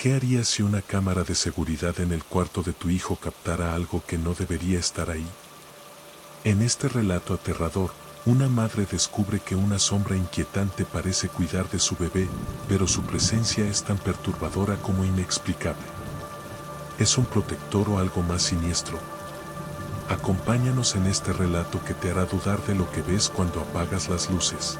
¿Qué harías si una cámara de seguridad en el cuarto de tu hijo captara algo que no debería estar ahí? En este relato aterrador, una madre descubre que una sombra inquietante parece cuidar de su bebé, pero su presencia es tan perturbadora como inexplicable. ¿Es un protector o algo más siniestro? Acompáñanos en este relato que te hará dudar de lo que ves cuando apagas las luces.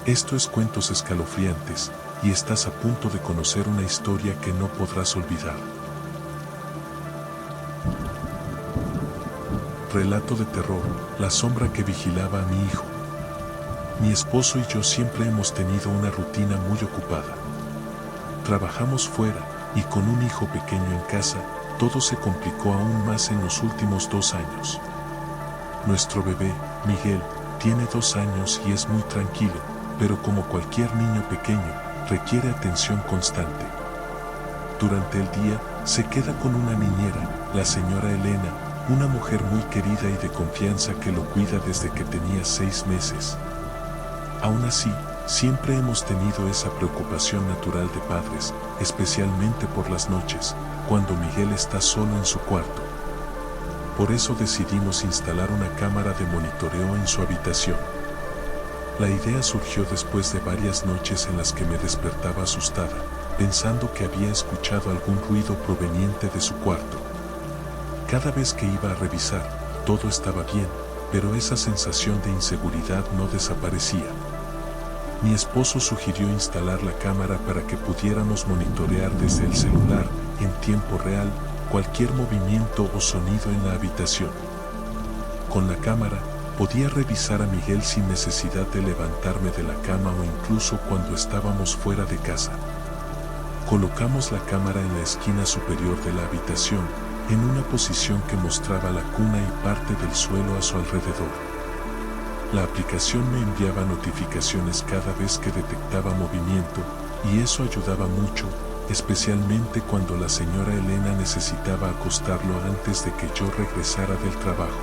Esto es Cuentos Escalofriantes, y estás a punto de conocer una historia que no podrás olvidar. Relato de terror, la sombra que vigilaba a mi hijo. Mi esposo y yo siempre hemos tenido una rutina muy ocupada. Trabajamos fuera, y con un hijo pequeño en casa, todo se complicó aún más en los últimos 2 años. Nuestro bebé, Miguel, tiene 2 años y es muy tranquilo, pero como cualquier niño pequeño, requiere atención constante. Durante el día, se queda con una niñera, la señora Elena, una mujer muy querida y de confianza que lo cuida desde que tenía 6 meses. Aún así, siempre hemos tenido esa preocupación natural de padres, especialmente por las noches, cuando Miguel está solo en su cuarto. Por eso decidimos instalar una cámara de monitoreo en su habitación. La idea surgió después de varias noches en las que me despertaba asustada, pensando que había escuchado algún ruido proveniente de su cuarto. Cada vez que iba a revisar, todo estaba bien, pero esa sensación de inseguridad no desaparecía. Mi esposo sugirió instalar la cámara para que pudiéramos monitorear desde el celular, en tiempo real, cualquier movimiento o sonido en la habitación. Con la cámara, podía revisar a Miguel sin necesidad de levantarme de la cama o incluso cuando estábamos fuera de casa. Colocamos la cámara en la esquina superior de la habitación, en una posición que mostraba la cuna y parte del suelo a su alrededor. La aplicación me enviaba notificaciones cada vez que detectaba movimiento, y eso ayudaba mucho, especialmente cuando la señora Elena necesitaba acostarlo antes de que yo regresara del trabajo.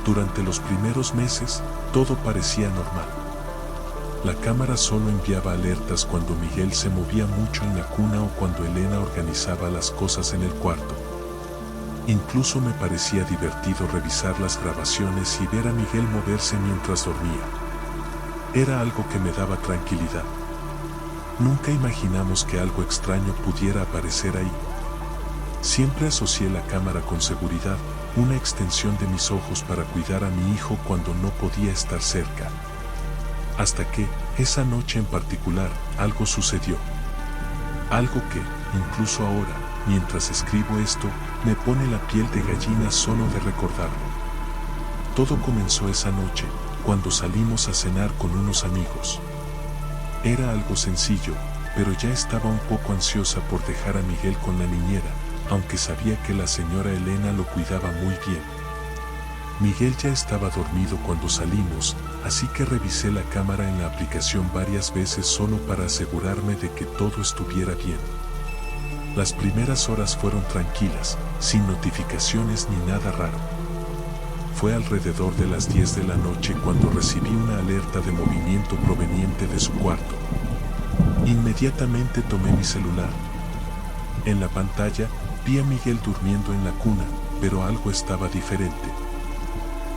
Durante los primeros meses, todo parecía normal. La cámara solo enviaba alertas cuando Miguel se movía mucho en la cuna o cuando Elena organizaba las cosas en el cuarto. Incluso me parecía divertido revisar las grabaciones y ver a Miguel moverse mientras dormía. Era algo que me daba tranquilidad. Nunca imaginamos que algo extraño pudiera aparecer ahí. Siempre asocié la cámara con seguridad, una extensión de mis ojos para cuidar a mi hijo cuando no podía estar cerca. Hasta que, esa noche en particular, algo sucedió. Algo que, incluso ahora, mientras escribo esto, me pone la piel de gallina solo de recordarlo. Todo comenzó esa noche, cuando salimos a cenar con unos amigos. Era algo sencillo, pero ya estaba un poco ansiosa por dejar a Miguel con la niñera, aunque sabía que la señora Elena lo cuidaba muy bien. Miguel ya estaba dormido cuando salimos, así que revisé la cámara en la aplicación varias veces solo para asegurarme de que todo estuviera bien. Las primeras horas fueron tranquilas, sin notificaciones ni nada raro. Fue alrededor de las 10 de la noche cuando recibí una alerta de movimiento proveniente de su cuarto. Inmediatamente tomé mi celular. En la pantalla, vi a Miguel durmiendo en la cuna, pero algo estaba diferente.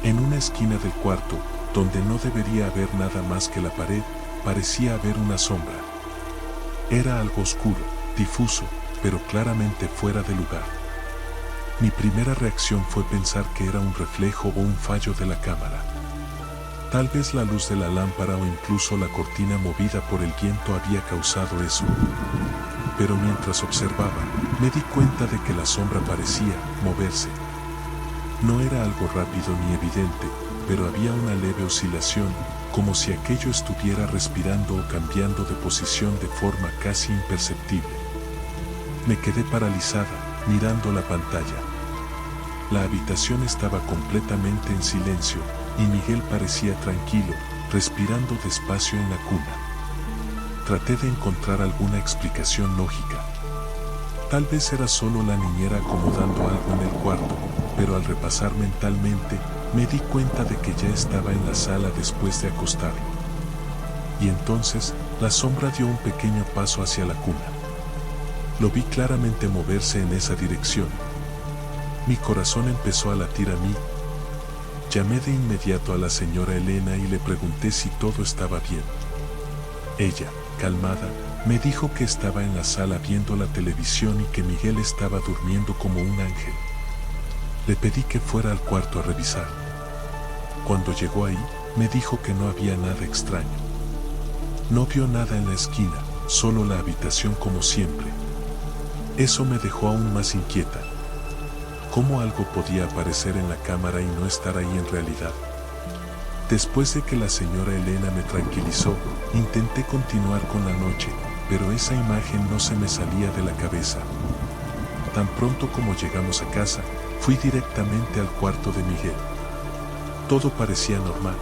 En una esquina del cuarto, donde no debería haber nada más que la pared, parecía haber una sombra. Era algo oscuro, difuso, pero claramente fuera de lugar. Mi primera reacción fue pensar que era un reflejo o un fallo de la cámara. Tal vez la luz de la lámpara o incluso la cortina movida por el viento había causado eso. Pero mientras observaba, me di cuenta de que la sombra parecía moverse. No era algo rápido ni evidente, pero había una leve oscilación, como si aquello estuviera respirando o cambiando de posición de forma casi imperceptible. Me quedé paralizada, mirando la pantalla. La habitación estaba completamente en silencio, y Miguel parecía tranquilo, respirando despacio en la cuna. Traté de encontrar alguna explicación lógica. Tal vez era solo la niñera acomodando algo en el cuarto, pero al repasar mentalmente, me di cuenta de que ya estaba en la sala después de acostarlo. Y entonces, la sombra dio un pequeño paso hacia la cuna. Lo vi claramente moverse en esa dirección. Mi corazón empezó a latir a mí. Llamé de inmediato a la señora Elena y le pregunté si todo estaba bien. Ella, calmada, me dijo que estaba en la sala viendo la televisión y que Miguel estaba durmiendo como un ángel. Le pedí que fuera al cuarto a revisar. Cuando llegó ahí, me dijo que no había nada extraño. No vio nada en la esquina, solo la habitación como siempre. Eso me dejó aún más inquieta. ¿Cómo algo podía aparecer en la cámara y no estar ahí en realidad? Después de que la señora Elena me tranquilizó, intenté continuar con la noche, pero esa imagen no se me salía de la cabeza. Tan pronto como llegamos a casa, fui directamente al cuarto de Miguel. Todo parecía normal.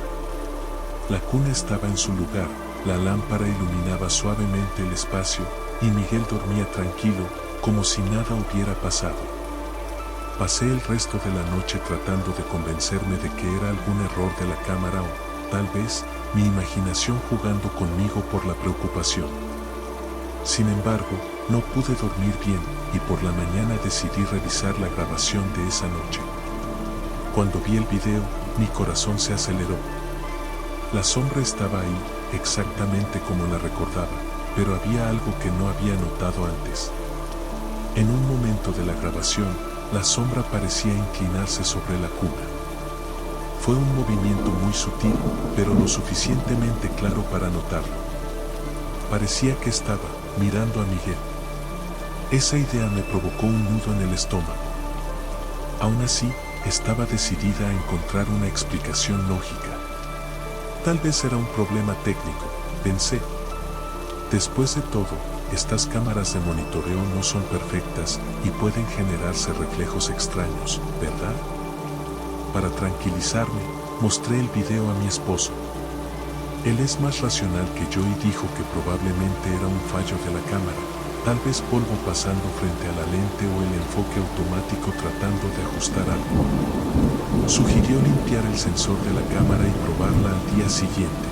La cuna estaba en su lugar, la lámpara iluminaba suavemente el espacio, y Miguel dormía tranquilo, como si nada hubiera pasado. Pasé el resto de la noche tratando de convencerme de que era algún error de la cámara o, tal vez, mi imaginación jugando conmigo por la preocupación. Sin embargo, no pude dormir bien y por la mañana decidí revisar la grabación de esa noche. Cuando vi el video, mi corazón se aceleró. La sombra estaba ahí, exactamente como la recordaba, pero había algo que no había notado antes. En un momento de la grabación, la sombra parecía inclinarse sobre la cuna. Fue un movimiento muy sutil, pero lo suficientemente claro para notarlo. Parecía que estaba mirando a Miguel. Esa idea me provocó un nudo en el estómago. Aún así, estaba decidida a encontrar una explicación lógica. Tal vez era un problema técnico, pensé. Después de todo, estas cámaras de monitoreo no son perfectas y pueden generarse reflejos extraños, ¿verdad? Para tranquilizarme, mostré el video a mi esposo. Él es más racional que yo y dijo que probablemente era un fallo de la cámara, tal vez polvo pasando frente a la lente o el enfoque automático tratando de ajustar algo. Sugirió limpiar el sensor de la cámara y probarla al día siguiente.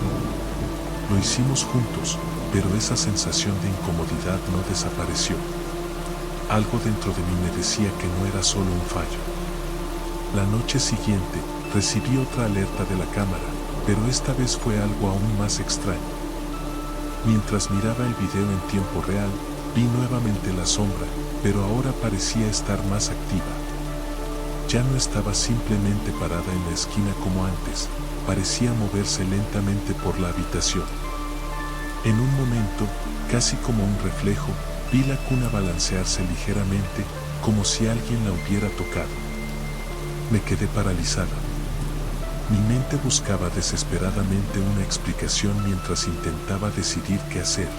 Lo hicimos juntos, pero esa sensación de incomodidad no desapareció. Algo dentro de mí me decía que no era solo un fallo. La noche siguiente, recibí otra alerta de la cámara, pero esta vez fue algo aún más extraño. Mientras miraba el video en tiempo real, vi nuevamente la sombra, pero ahora parecía estar más activa. Ya no estaba simplemente parada en la esquina como antes, parecía moverse lentamente por la habitación. En un momento, casi como un reflejo, vi la cuna balancearse ligeramente, como si alguien la hubiera tocado. Me quedé paralizada. Mi mente buscaba desesperadamente una explicación mientras intentaba decidir qué hacer.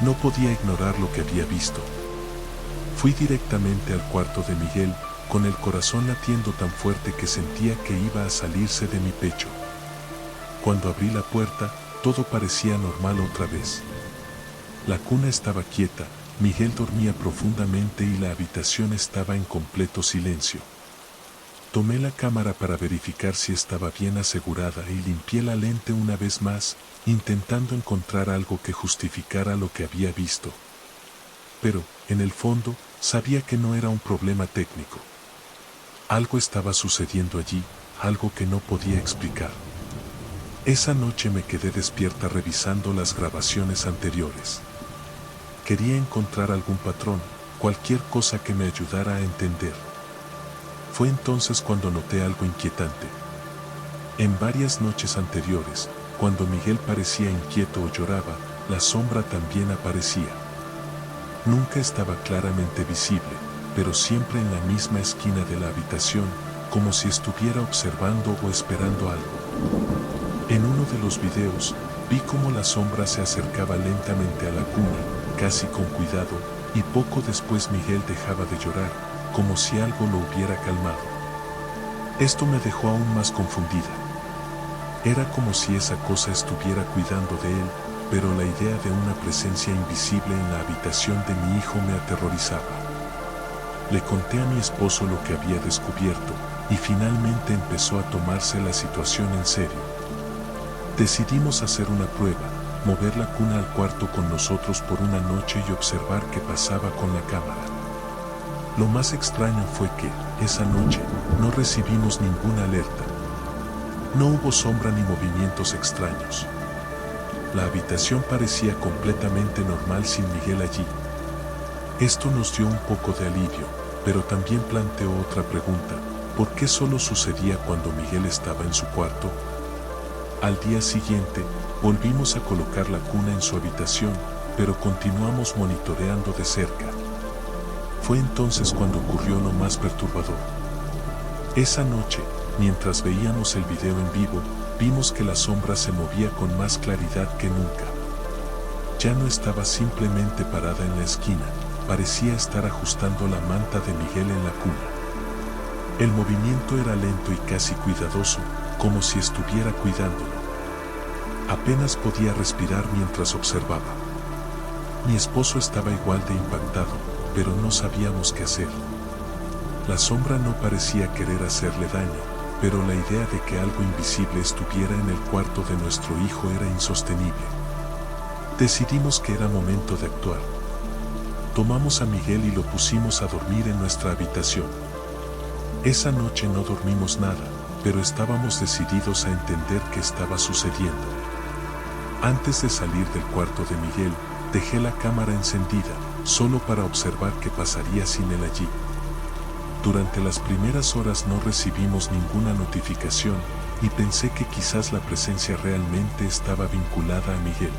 No podía ignorar lo que había visto. Fui directamente al cuarto de Miguel, con el corazón latiendo tan fuerte que sentía que iba a salirse de mi pecho. Cuando abrí la puerta, todo parecía normal otra vez. La cuna estaba quieta, Miguel dormía profundamente y la habitación estaba en completo silencio. Tomé la cámara para verificar si estaba bien asegurada y limpié la lente una vez más, intentando encontrar algo que justificara lo que había visto. Pero, en el fondo, sabía que no era un problema técnico. Algo estaba sucediendo allí, algo que no podía explicar. Esa noche me quedé despierta revisando las grabaciones anteriores. Quería encontrar algún patrón, cualquier cosa que me ayudara a entender. Fue entonces cuando noté algo inquietante. En varias noches anteriores, cuando Miguel parecía inquieto o lloraba, la sombra también aparecía. Nunca estaba claramente visible, pero siempre en la misma esquina de la habitación, como si estuviera observando o esperando algo. En uno de los videos, vi cómo la sombra se acercaba lentamente a la cuna, casi con cuidado, y poco después Miguel dejaba de llorar, como si algo lo hubiera calmado. Esto me dejó aún más confundida. Era como si esa cosa estuviera cuidando de él, pero la idea de una presencia invisible en la habitación de mi hijo me aterrorizaba. Le conté a mi esposo lo que había descubierto, y finalmente empezó a tomarse la situación en serio. Decidimos hacer una prueba, mover la cuna al cuarto con nosotros por una noche y observar qué pasaba con la cámara. Lo más extraño fue que, esa noche, no recibimos ninguna alerta. No hubo sombra ni movimientos extraños. La habitación parecía completamente normal sin Miguel allí. Esto nos dio un poco de alivio, pero también planteó otra pregunta: ¿por qué solo sucedía cuando Miguel estaba en su cuarto? Al día siguiente, volvimos a colocar la cuna en su habitación, pero continuamos monitoreando de cerca. Fue entonces cuando ocurrió lo más perturbador. Esa noche, mientras veíamos el video en vivo, vimos que la sombra se movía con más claridad que nunca. Ya no estaba simplemente parada en la esquina, parecía estar ajustando la manta de Miguel en la cuna. El movimiento era lento y casi cuidadoso, como si estuviera cuidándolo. Apenas podía respirar mientras observaba. Mi esposo estaba igual de impactado, pero no sabíamos qué hacer. La sombra no parecía querer hacerle daño, pero la idea de que algo invisible estuviera en el cuarto de nuestro hijo era insostenible. Decidimos que era momento de actuar. Tomamos a Miguel y lo pusimos a dormir en nuestra habitación. Esa noche no dormimos nada, pero estábamos decididos a entender qué estaba sucediendo. Antes de salir del cuarto de Miguel, dejé la cámara encendida, solo para observar qué pasaría sin él allí. Durante las primeras horas no recibimos ninguna notificación, y pensé que quizás la presencia realmente estaba vinculada a Miguel.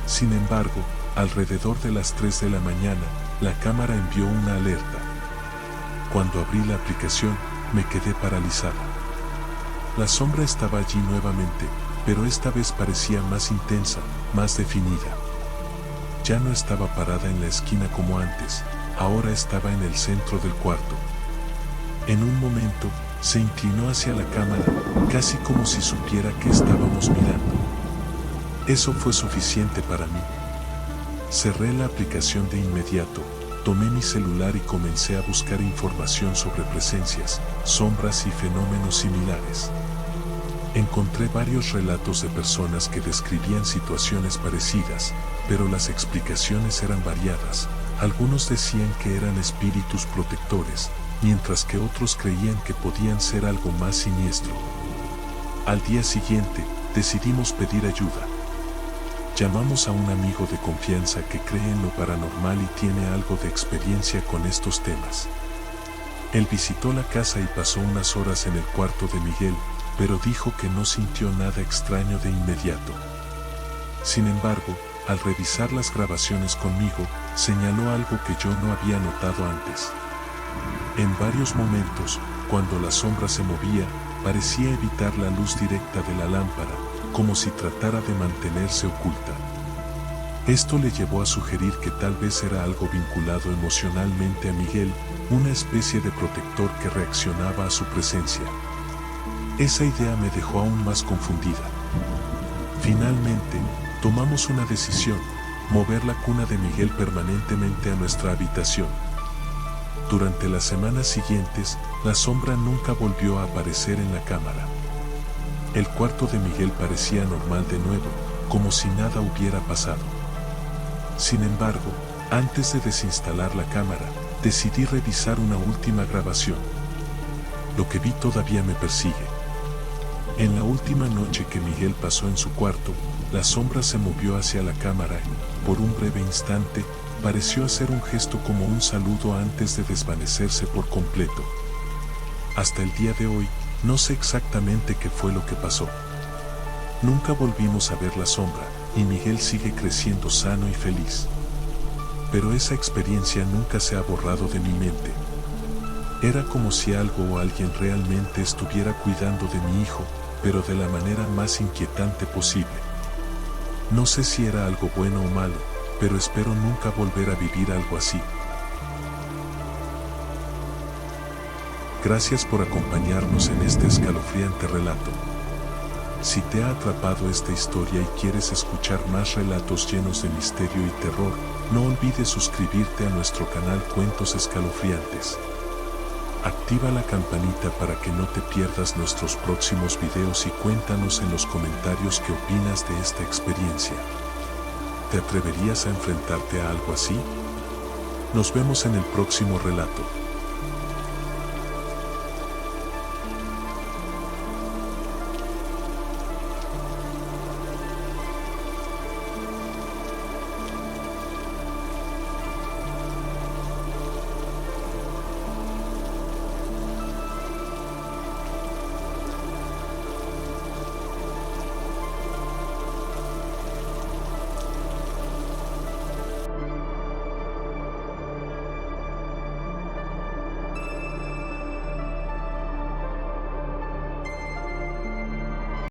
Sin embargo, alrededor de las 3 de la mañana, la cámara envió una alerta. Cuando abrí la aplicación, me quedé paralizada. La sombra estaba allí nuevamente, pero esta vez parecía más intensa, más definida. Ya no estaba parada en la esquina como antes, ahora estaba en el centro del cuarto. En un momento, se inclinó hacia la cámara, casi como si supiera que estábamos mirando. Eso fue suficiente para mí. Cerré la aplicación de inmediato, tomé mi celular y comencé a buscar información sobre presencias, sombras y fenómenos similares. Encontré varios relatos de personas que describían situaciones parecidas, pero las explicaciones eran variadas. Algunos decían que eran espíritus protectores, mientras que otros creían que podían ser algo más siniestro. Al día siguiente, decidimos pedir ayuda. Llamamos a un amigo de confianza que cree en lo paranormal y tiene algo de experiencia con estos temas. Él visitó la casa y pasó unas horas en el cuarto de Miguel, pero dijo que no sintió nada extraño de inmediato. Sin embargo, al revisar las grabaciones conmigo, señaló algo que yo no había notado antes. En varios momentos, cuando la sombra se movía, parecía evitar la luz directa de la lámpara, como si tratara de mantenerse oculta. Esto le llevó a sugerir que tal vez era algo vinculado emocionalmente a Miguel, una especie de protector que reaccionaba a su presencia. Esa idea me dejó aún más confundida. Finalmente, tomamos una decisión: mover la cuna de Miguel permanentemente a nuestra habitación. Durante las semanas siguientes, la sombra nunca volvió a aparecer en la cámara. El cuarto de Miguel parecía normal de nuevo, como si nada hubiera pasado. Sin embargo, antes de desinstalar la cámara, decidí revisar una última grabación. Lo que vi todavía me persigue. En la última noche que Miguel pasó en su cuarto, la sombra se movió hacia la cámara y, por un breve instante, pareció hacer un gesto como un saludo antes de desvanecerse por completo. Hasta el día de hoy, no sé exactamente qué fue lo que pasó. Nunca volvimos a ver la sombra, y Miguel sigue creciendo sano y feliz. Pero esa experiencia nunca se ha borrado de mi mente. Era como si algo o alguien realmente estuviera cuidando de mi hijo, pero de la manera más inquietante posible. No sé si era algo bueno o malo, pero espero nunca volver a vivir algo así. Gracias por acompañarnos en este escalofriante relato. Si te ha atrapado esta historia y quieres escuchar más relatos llenos de misterio y terror, no olvides suscribirte a nuestro canal Cuentos Escalofriantes. Activa la campanita para que no te pierdas nuestros próximos videos y cuéntanos en los comentarios qué opinas de esta experiencia. ¿Te atreverías a enfrentarte a algo así? Nos vemos en el próximo relato.